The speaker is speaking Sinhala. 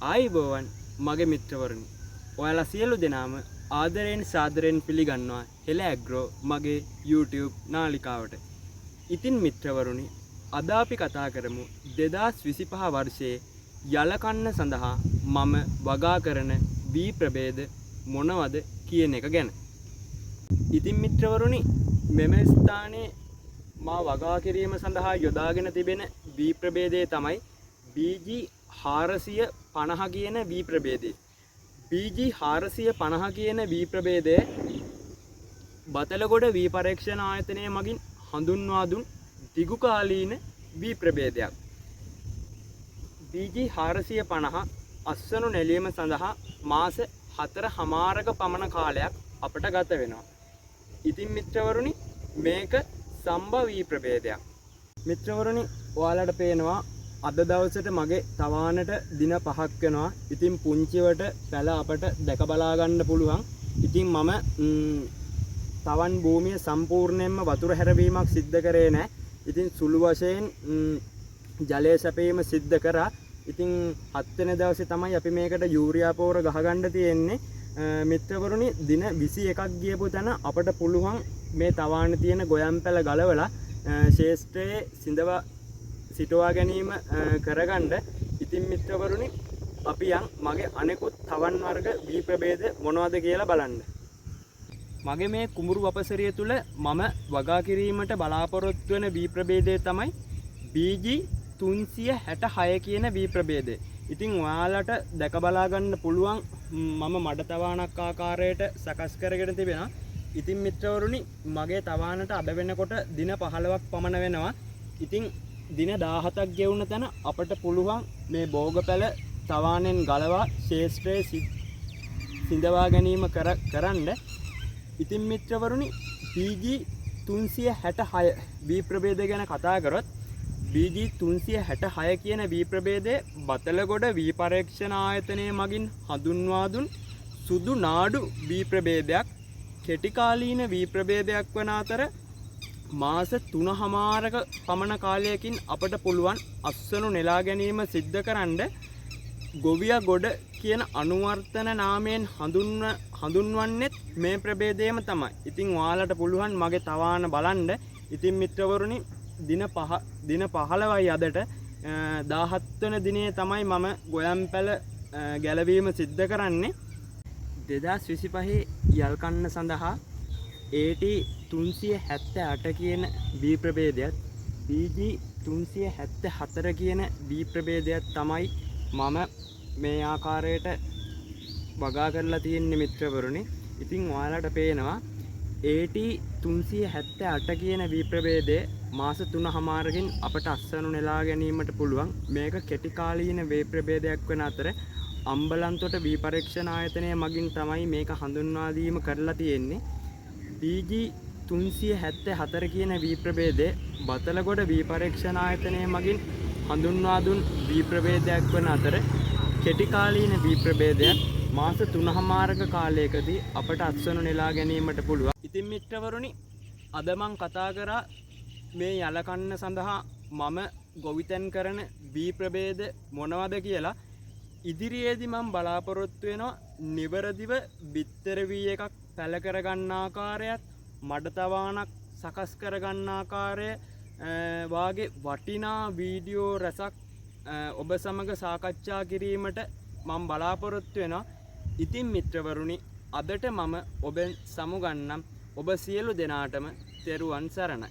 ආයිබෝවන් මගේ මිත්‍රවරුනි. ඔයාලා සියලු දෙනාම ආදරයෙන් සාදරයෙන් පිළිගන්නවා හෙළ ඇග්‍රෝ මගේ YouTube නාලිකාවට. ඉතින් මිත්‍රවරුනි, අද අපි කතා කරමු 2025 වර්ෂයේ යලකන්න සඳහා මම වගා කරන වී ප්‍රභේද මොනවද කියන එක ගැන. ඉතින් මිත්‍රවරුනි, මෙම ස්ථානයේ මා වගා කිරීම සඳහා යොදාගෙන තිබෙන වී ප්‍රභේදය තමයි BG 450 කියන වී ප්‍රභේදය. BG 450 කියන වී ප්‍රභේදය බතලගොඩ වී පරීක්ෂණ ආයතනය මගින් හඳුන්වා දුන් දිගු කාලීන වී ප්‍රභේදයක්. BG 450 අස්වනු නෙලීම සඳහා මාස 4.5ක පමණ කාලයක් අපට ගත වෙනවා. ඉතින් මිත්‍රවරුනි, මේක සම්භව වී ප්‍රභේදයක්. මිත්‍රවරුනි, ඔයාලට පේනවා අද දවසට මගේ තවානට දින 5ක් වෙනවා. ඉතින් පුංචිවට පැල අපට දැක බලා ගන්න පුළුවන්. ඉතින් මම තවන් භූමිය සම්පූර්ණයෙන්ම වතුර හැරවීමක් සිද්ධ කරේ නැහැ. ඉතින් සුළු වශයෙන් ජලය සැපීම සිද්ධ කරා. ඉතින් 7 වෙනි දවසේ තමයි අපි මේකට යූරියා පොර ගහගන්න තියෙන්නේ. මිත්‍රවරුනි, දින 21ක් ගියපු තැන අපට පුළුවන් මේ තවානේ තියෙන ගොයම් පැල ගලවලා ශේෂ්ත්‍රයේ සිඳවා සිටවා ගැනීම කරගන්න. ඉතින් මිත්‍රවරුනි, අපි යන් මගේ අනෙකුත් තවන් වර්ග වී ප්‍රභේද මොනවද කියලා බලන්න. මගේ මේ කුඹුරු වපසරිය තුල මම වගා කිරීමට බලාපොරොත්තු වෙන වී ප්‍රභේදය තමයි BG 366 කියන වී ප්‍රභේදය. ඉතින් ඔයාලට දැක බලා ගන්න පුළුවන් මම මඩ තවානක් ආකාරයට සකස් කරගෙන තිබෙනවා. ඉතින් මිත්‍රවරුනි, මගේ තවානට අද වෙනකොට දින 15ක් පමණ වෙනවා. ඉතින් දින 17ක් ගෙවුන තැන අපට පුළුවන් මේ භෝගපැල තවානෙන් ගලවා ශේෂ්ත්‍රයේ සිඳවා ගැනීම කරන්න. ඉතින් මිත්‍රවරුනි, BG 366 වී ප්‍රභේද ගැන කතා කරොත් BG 366 කියන වී ප්‍රභේදය බතලගොඩ වී පරීක්ෂණ ආයතනය මගින් හඳුන්වා දුන් සුදු නාඩු වී ප්‍රභේදයක්. කෙටි කාලීන වී ප්‍රභේදයක් වන අතර මාස 3.5ක පමණ කාලයකින් අපට පුළුවන් අස්වනු නෙලා ගැනීම සිද්ධ කරන්න. ගොවියා ගොඩ කියන අනුවර්තන නාමයෙන් හඳුන්වන්නෙත් මේ ප්‍රභේදයම තමයි. ඉතින් ඔයාලට පුළුවන් මගේ තවාන බලන්න. ඉතින් මිත්‍රවරුනි, දින 15යි අදට 17 වෙනි දිනේ තමයි මම ගොයම් පැල ගැලවීම සිද්ධ කරන්නේ. 2025 යල්කන්න සඳහා AT 378 කියන වී ප්‍රභේදයත් BG 374 කියන වී ප්‍රභේදයත් තමයි මම මේ ආකාරයට වගා කරලා තියෙන්නේ මිත්‍රවරුනි. ඉතින් ඔයාලට පේනවා AT 378 කියන වී ප්‍රභේදය මාස 3.5කින් අපට අස්වනු නෙලා ගැනීමට පුළුවන්. මේක කෙටි කාලීන වී ප්‍රභේදයක් වෙන අතර අම්බලන්තොට වී පරීක්ෂණ ආයතනය මගින් තමයි මේක හඳුන්වා දීම කරලා තියෙන්නේ. BG 374 කියන වී ප්‍රභේදය බතලගොඩ වී පරීක්ෂණ ආයතනය මගින් හඳුන්වා දුන් වී ප්‍රභේදයක් වන අතර කෙටි කාලීන වී ප්‍රභේදයක් මාස 3.5ක කාලයකදී අපට අස්වනු නෙලා ගැනීමට පුළුවන්. ඉතින් මිත්‍රවරුනි, අද මං කතා කරා මේ යලකන්න සඳහා මම ගොවිතැන් කරන වී ප්‍රභේද මොනවද කියලා. ඉදිරියේදී මම බලාපොරොත්තු වෙනවා නිවරදිව බිත්තර වී එකක් පැල කරගන්න ආකාරයත්, මඩ තවානක් සකස් කරගන්න ආකාරය වාගේ වටිනා වීඩියෝ රැසක් ඔබ සමග සාකච්ඡා කිරීමට මම බලාපොරොත්තු වෙනවා. ඉතින් මිත්‍රවරුනි, අදට මම ඔබෙන් සමුගන්නම්. ඔබ සියලු දෙනාටම තෙරුවන් සරණයි.